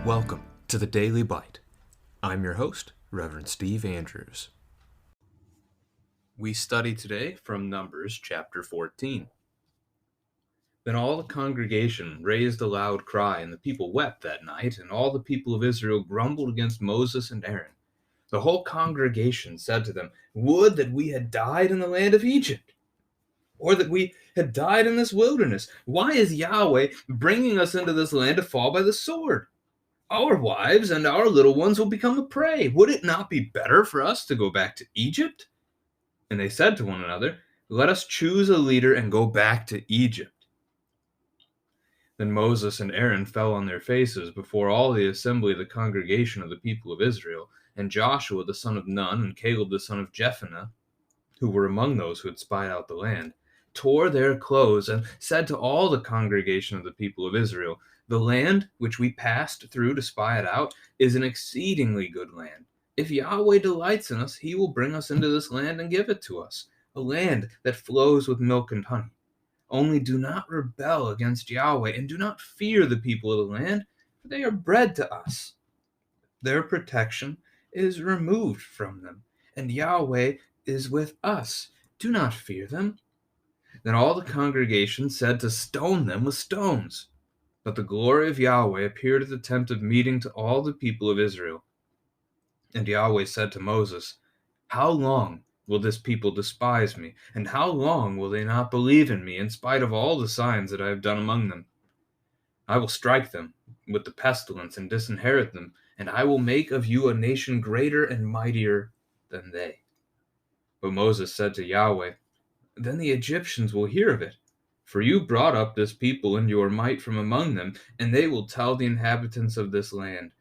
Welcome to the Daily Bite. I'm your host, Reverend Steve Andrews. We study today from Numbers chapter 14. Then all the congregation raised a loud cry, and the people wept that night, and all the people of Israel grumbled against Moses and Aaron. The whole congregation said to them, "Would that we had died in the land of Egypt, or that we had died in this wilderness. Why is Yahweh bringing us into this land to fall by the sword? Our wives and our little ones will become a prey. Would it not be better for us to go back to Egypt?" And they said to one another, "Let us choose a leader and go back to Egypt." Then Moses and Aaron fell on their faces before all the assembly of the congregation of the people of Israel, and Joshua the son of Nun and Caleb the son of Jephunneh, who were among those who had spied out the land, tore their clothes and said to all the congregation of the people of Israel, "The land which we passed through to spy it out is an exceedingly good land. If Yahweh delights in us, he will bring us into this land and give it to us, a land that flows with milk and honey. Only do not rebel against Yahweh, and do not fear the people of the land, for they are bread to us. Their protection is removed from them, and Yahweh is with us. Do not fear them." Then all the congregation said to stone them with stones. But the glory of Yahweh appeared at the tent of meeting to all the people of Israel. And Yahweh said to Moses, "How long will this people despise me? And how long will they not believe in me, in spite of all the signs that I have done among them? I will strike them with the pestilence and disinherit them, and I will make of you a nation greater and mightier than they." But Moses said to Yahweh, "Then the Egyptians will hear of it, for you brought up this people in your might from among them, and they will tell the inhabitants of this land,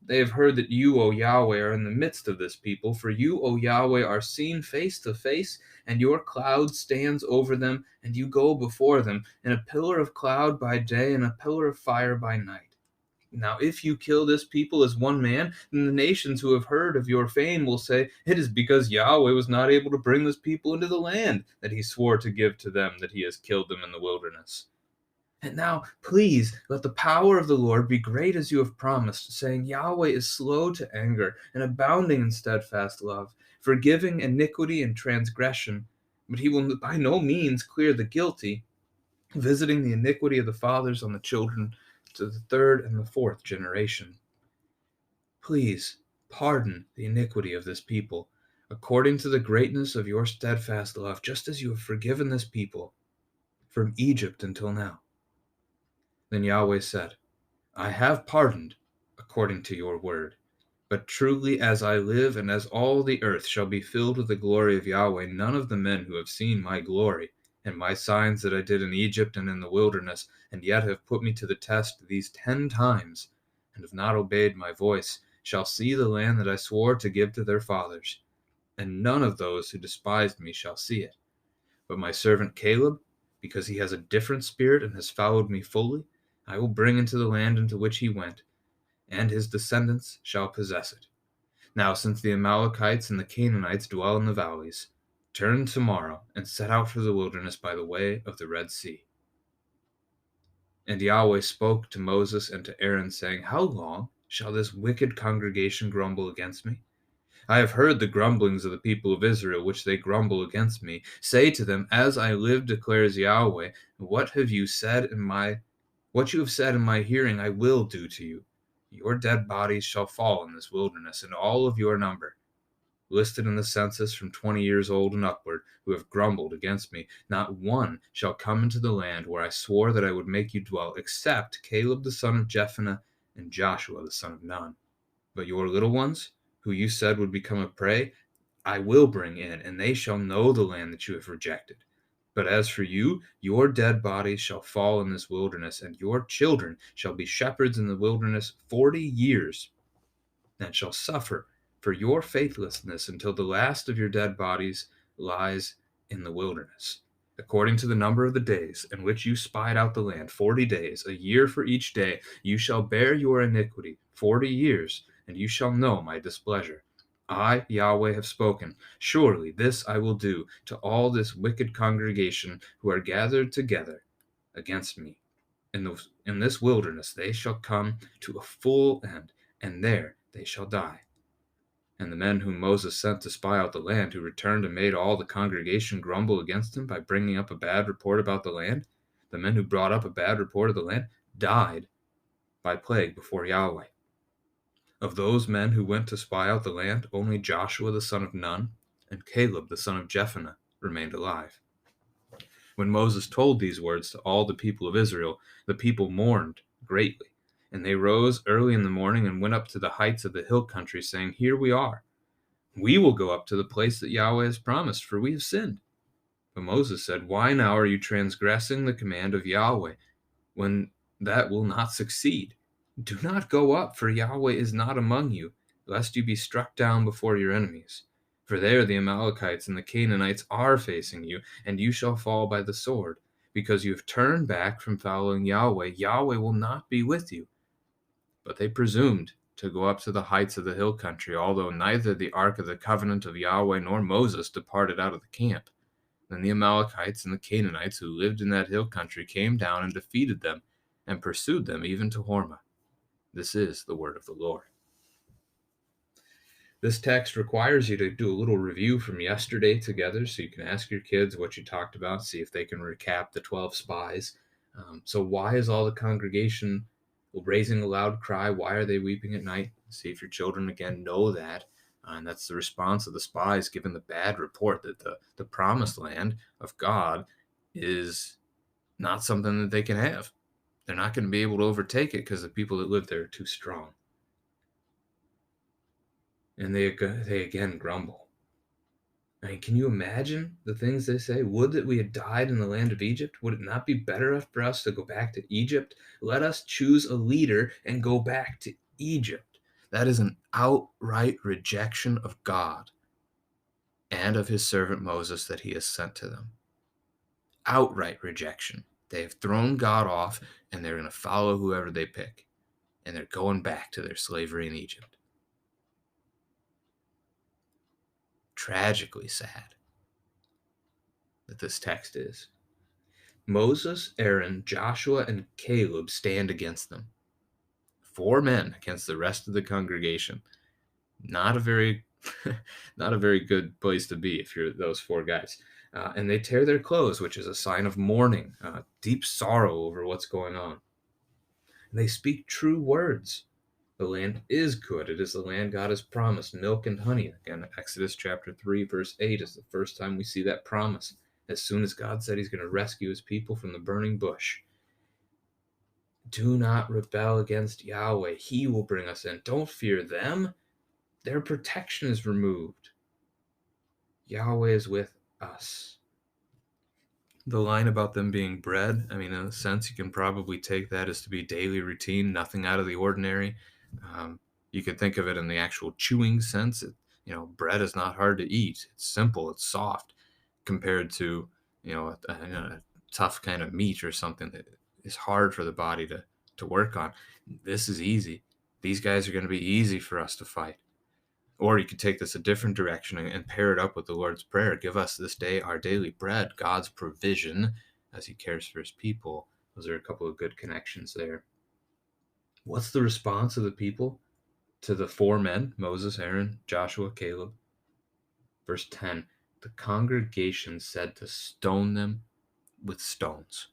'They have heard that you, O Yahweh, are in the midst of this people, for you, O Yahweh, are seen face to face, and your cloud stands over them, and you go before them in a pillar of cloud by day and a pillar of fire by night.' Now if you kill this people as one man, then the nations who have heard of your fame will say, 'It is because Yahweh was not able to bring this people into the land that he swore to give to them that he has killed them in the wilderness.' And now, please, let the power of the Lord be great as you have promised, saying, 'Yahweh is slow to anger and abounding in steadfast love, forgiving iniquity and transgression, but he will by no means clear the guilty, visiting the iniquity of the fathers on the children to the third and the fourth generation. Please pardon the iniquity of this people, according to the greatness of your steadfast love, just as you have forgiven this people from Egypt until now.' Then Yahweh said, 'I have pardoned according to your word. But truly as I live, and as all the earth shall be filled with the glory of Yahweh, none of the men who have seen my glory, and my signs that I did in Egypt and in the wilderness, and yet have put me to the test these 10 times, and have not obeyed my voice, shall see the land that I swore to give to their fathers. And none of those who despised me shall see it. But my servant Caleb, because he has a different spirit and has followed me fully, I will bring into the land into which he went, and his descendants shall possess it. Now, since the Amalekites and the Canaanites dwell in the valleys, turn tomorrow and set out for the wilderness by the way of the Red Sea." And Yahweh spoke to Moses and to Aaron, saying, "How long shall this wicked congregation grumble against me? I have heard the grumblings of the people of Israel, which they grumble against me. Say to them, 'As I live, declares Yahweh, what you have said in my hearing I will do to you. Your dead bodies shall fall in this wilderness, and all of your number, listed in the census from 20 years old and upward, who have grumbled against me, not one shall come into the land where I swore that I would make you dwell, except Caleb the son of Jephunneh and Joshua the son of Nun. But your little ones, who you said would become a prey, I will bring in, and they shall know the land that you have rejected. But as for you, your dead bodies shall fall in this wilderness, and your children shall be shepherds in the wilderness 40 years, and shall suffer for your faithlessness until the last of your dead bodies lies in the wilderness. According to the number of the days in which you spied out the land, 40 days, a year for each day, you shall bear your iniquity 40 years, and you shall know my displeasure. I, Yahweh, have spoken. Surely this I will do to all this wicked congregation who are gathered together against me. in this wilderness they shall come to a full end, and there they shall die. And the men whom Moses sent to spy out the land, who returned and made all the congregation grumble against him by bringing up a bad report about the land, the men who brought up a bad report of the land died by plague before Yahweh. Of those men who went to spy out the land, only Joshua the son of Nun and Caleb the son of Jephunneh remained alive. When Moses told these words to all the people of Israel, the people mourned greatly. And they rose early in the morning and went up to the heights of the hill country, saying, Here we are. We will go up to the place that Yahweh has promised, for we have sinned. But Moses said, Why now are you transgressing the command of Yahweh, when that will not succeed? Do not go up, for Yahweh is not among you, lest you be struck down before your enemies. For there the Amalekites and the Canaanites are facing you, and you shall fall by the sword. Because you have turned back from following Yahweh, Yahweh will not be with you. But they presumed to go up to the heights of the hill country, although neither the ark of the covenant of Yahweh nor Moses departed out of the camp. Then the Amalekites and the Canaanites who lived in that hill country came down and defeated them, and pursued them even to Hormah. This is the word of the Lord. This text requires you to do a little review from yesterday together, so you can ask your kids what you talked about, see if they can recap the 12 spies. So why is all the congregation raising a loud cry? Why are they weeping at night? See if your children, again, know that. And that's the response of the spies, given the bad report that the promised land of God is not something that they can have. They're not going to be able to overtake it because the people that live there are too strong. And they again grumble. I mean, can you imagine the things they say? Would that we had died in the land of Egypt? Would it not be better for us to go back to Egypt? Let us choose a leader and go back to Egypt. That is an outright rejection of God and of his servant Moses that he has sent to them. Outright rejection. They have thrown God off, and they're going to follow whoever they pick. And they're going back to their slavery in Egypt. Tragically sad that this text is. Moses, Aaron, Joshua, and Caleb stand against them. 4 men against the rest of the congregation. Not a very good place to be if you're those 4 guys. And they tear their clothes, which is a sign of mourning, deep sorrow over what's going on. And they speak true words. The land is good. It is the land God has promised, milk and honey. Again, Exodus chapter 3, verse 8 is the first time we see that promise. As soon as God said he's going to rescue his people from the burning bush. Do not rebel against Yahweh. He will bring us in. Don't fear them. Their protection is removed. Yahweh is with us. The line about them being bread, I mean, in a sense, you can probably take that as to be daily routine, nothing out of the ordinary. You could think of it in the actual chewing sense. Bread is not hard to eat. It's simple. It's soft compared to, a tough kind of meat or something that is hard for the body to work on. This is easy. These guys are going to be easy for us to fight. Or you could take this a different direction and pair it up with the Lord's Prayer. Give us this day our daily bread, God's provision as he cares for his people. Those are a couple of good connections there. What's the response of the people to the 4 men, Moses, Aaron, Joshua, Caleb? Verse 10, the congregation said to stone them with stones.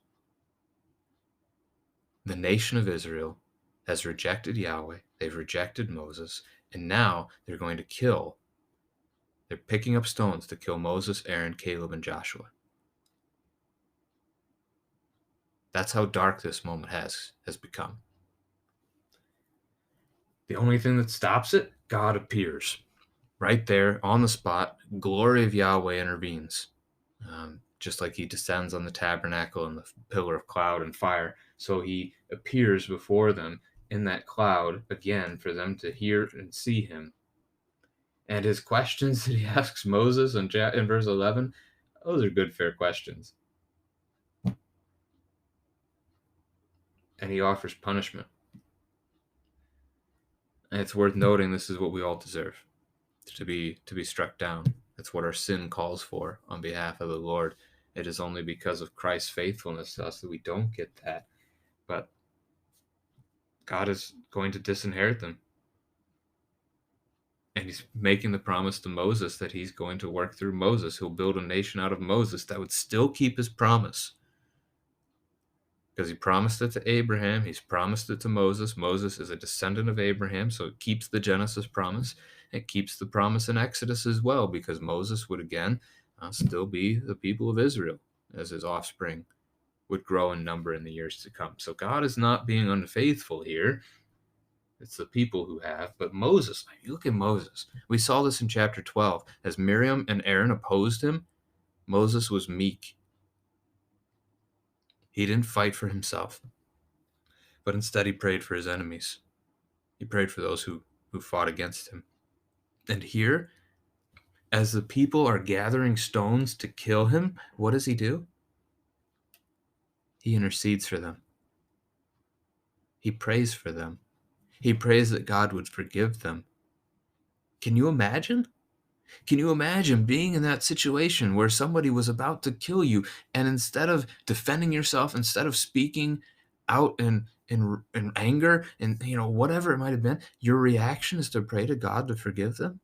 The nation of Israel has rejected Yahweh. They've rejected Moses. And now they're going to kill. They're picking up stones to kill Moses, Aaron, Caleb, and Joshua. That's how dark this moment has become. The only thing that stops it, God appears. Right there, on the spot, glory of Yahweh intervenes. Just like he descends on the tabernacle in the pillar of cloud and fire. So he appears before them in that cloud again for them to hear and see him. And his questions that he asks Moses in verse 11, those are good, fair questions. And he offers punishment. And it's worth noting this is what we all deserve, to be struck down. That's what our sin calls for on behalf of the Lord. It is only because of Christ's faithfulness to us that we don't get that. But God is going to disinherit them. And he's making the promise to Moses that he's going to work through Moses. He'll build a nation out of Moses that would still keep his promise. Because he promised it to Abraham, he's promised it to Moses. Moses is a descendant of Abraham, so it keeps the Genesis promise. It keeps the promise in Exodus as well, because Moses would again still be the people of Israel as his offspring would grow in number in the years to come. So God is not being unfaithful here. It's the people who have. But Moses, you look at Moses. We saw this in chapter 12. As Miriam and Aaron opposed him, Moses was meek. He didn't fight for himself, but instead he prayed for his enemies. He prayed for those who fought against him. And here, as the people are gathering stones to kill him, what does he do? He intercedes for them. He prays for them. He prays that God would forgive them. Can you imagine? Can you imagine being in that situation where somebody was about to kill you, and instead of defending yourself, instead of speaking out in anger and whatever it might have been, your reaction is to pray to God to forgive them?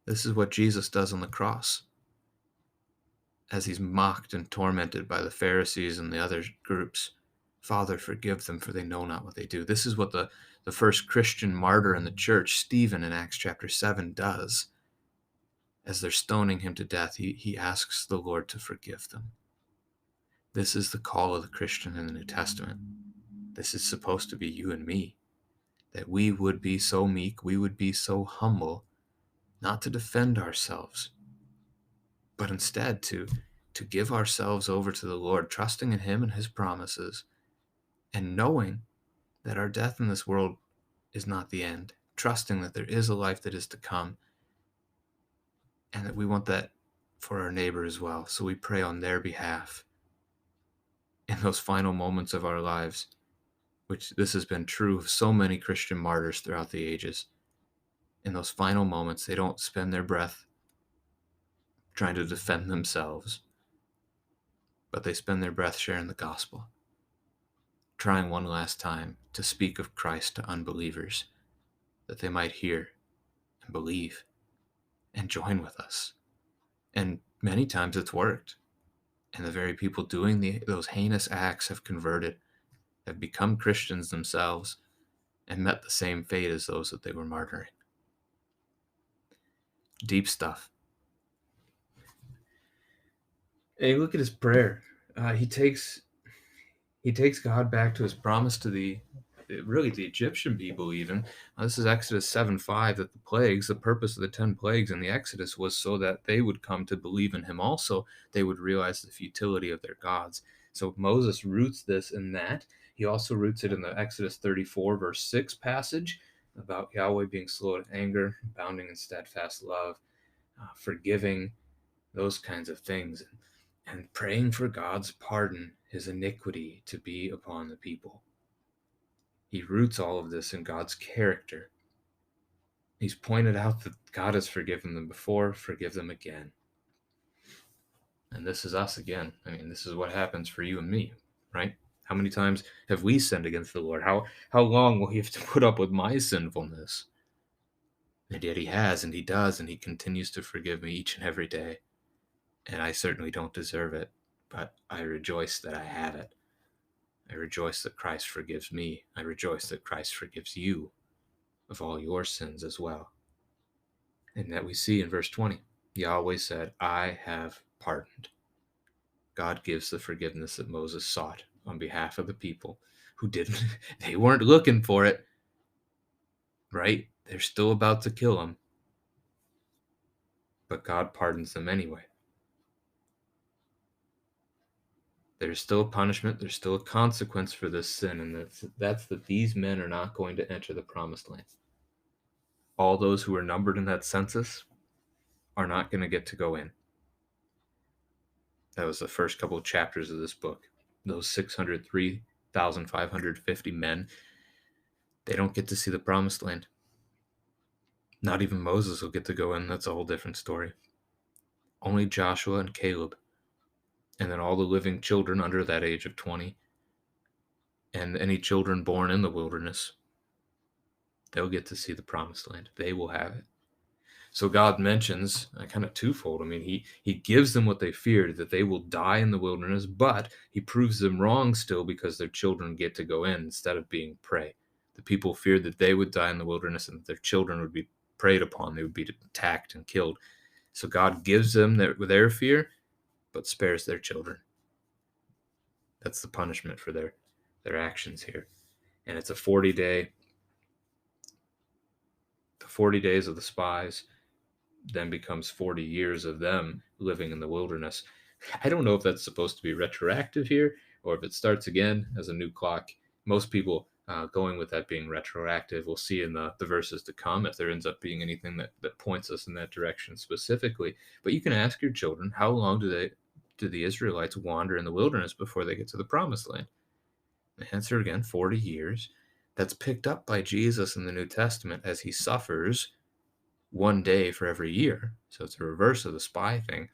This is what Jesus does on the cross. As he's mocked and tormented by the Pharisees and the other groups, Father, forgive them, for they know not what they do. This is what the first Christian martyr in the church, Stephen, in Acts chapter 7, does. As they're stoning him to death, he asks the Lord to forgive them. This is the call of the Christian in the New Testament. This is supposed to be you and me, that we would be so meek, we would be so humble, not to defend ourselves, but instead to give ourselves over to the Lord, trusting in him and his promises, and knowing that our death in this world is not the end, trusting that there is a life that is to come, and that we want that for our neighbor as well. So we pray on their behalf in those final moments of our lives, which this has been true of so many Christian martyrs throughout the ages. In those final moments, they don't spend their breath trying to defend themselves, but they spend their breath sharing the gospel, trying one last time to speak of Christ to unbelievers, that they might hear and believe and join with us. And many times it's worked. And the very people doing those heinous acts have converted, have become Christians themselves, and met the same fate as those that they were martyring. Deep stuff. Hey, look at his prayer. He takes God back to his promise to the Egyptian people even. This is Exodus 7:5, that the purpose of the 10 plagues in the Exodus was so that they would come to believe in him also. They would realize the futility of their gods. So Moses roots this in that. He also roots it in the Exodus 34 verse 6 passage about Yahweh being slow to anger, abounding in steadfast love, forgiving, those kinds of things, and praying for God's pardon, his iniquity to be upon the people. He roots all of this in God's character. He's pointed out that God has forgiven them before, forgive them again. And this is us again. I mean, this is what happens for you and me, right? How many times have we sinned against the Lord? How long will he have to put up with my sinfulness? And yet he has, and he does, and he continues to forgive me each and every day. And I certainly don't deserve it, but I rejoice that I have it. I rejoice that Christ forgives me. I rejoice that Christ forgives you of all your sins as well. And that we see in verse 20, Yahweh said, I have pardoned. God gives the forgiveness that Moses sought on behalf of the people who didn't, they weren't looking for it, right? They're still about to kill him, but God pardons them anyway. There's still a punishment, there's still a consequence for this sin, and that's that these men are not going to enter the promised land. All those who are numbered in that census are not going to get to go in. That was the first couple of chapters of this book. Those 603,550 men, they don't get to see the promised land. Not even Moses will get to go in. That's a whole different story. Only Joshua and Caleb. And then all the living children under that age of 20 and any children born in the wilderness, they'll get to see the promised land. They will have it. So God mentions kind of twofold. I mean, he gives them what they feared, that they will die in the wilderness, but he proves them wrong still because their children get to go in instead of being prey. The people feared that they would die in the wilderness and that their children would be preyed upon. They would be attacked and killed. So God gives them their fear, but spares their children. That's the punishment for their actions here. And it's a 40 day, the 40 days of the spies then becomes 40 years of them living in the wilderness. I don't know if that's supposed to be retroactive here or if it starts again as a new clock. Most people going with that being retroactive. We'll see in the verses to come if there ends up being anything that points us in that direction specifically. But you can ask your children, how long do the Israelites wander in the wilderness before they get to the promised land? The answer again, 40 years. That's picked up by Jesus in the New Testament as he suffers one day for every year. So it's a reverse of the spy thing.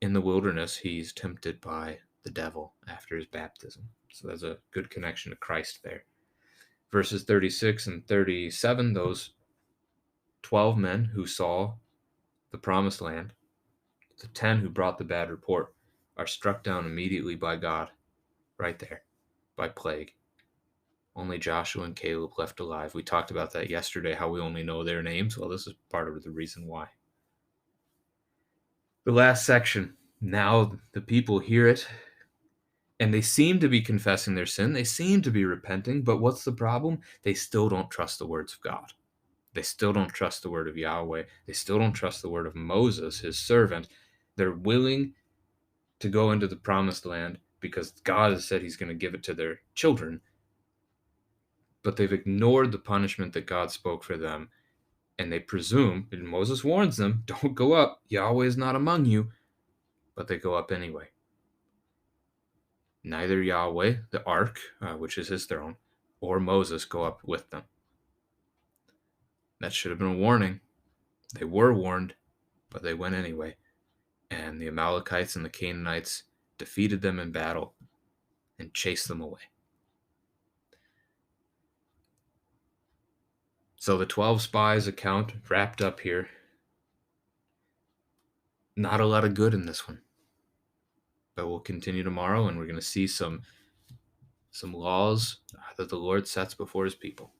In the wilderness, he's tempted by the devil after his baptism. So there's a good connection to Christ there. Verses 36 and 37, those 12 men who saw the promised land, the 10 who brought the bad report, are struck down immediately by God, right there, by plague. Only Joshua and Caleb left alive. We talked about that yesterday, how we only know their names. Well, this is part of the reason why. The last section. Now the people hear it, and they seem to be confessing their sin. They seem to be repenting, but what's the problem? They still don't trust the words of God. They still don't trust the word of Yahweh. They still don't trust the word of Moses, his servant. They're willing to go into the promised land because God has said he's going to give it to their children, but they've ignored the punishment that God spoke for them, and they presume, and Moses warns them, don't go up. Yahweh is not among you, but they go up anyway. Neither Yahweh, the ark, which is his throne, or Moses go up with them. That should have been a warning. They were warned, but they went anyway. And the Amalekites and the Canaanites defeated them in battle and chased them away. So the 12 spies account wrapped up here. Not a lot of good in this one. But we'll continue tomorrow, and we're going to see some laws that the Lord sets before his people.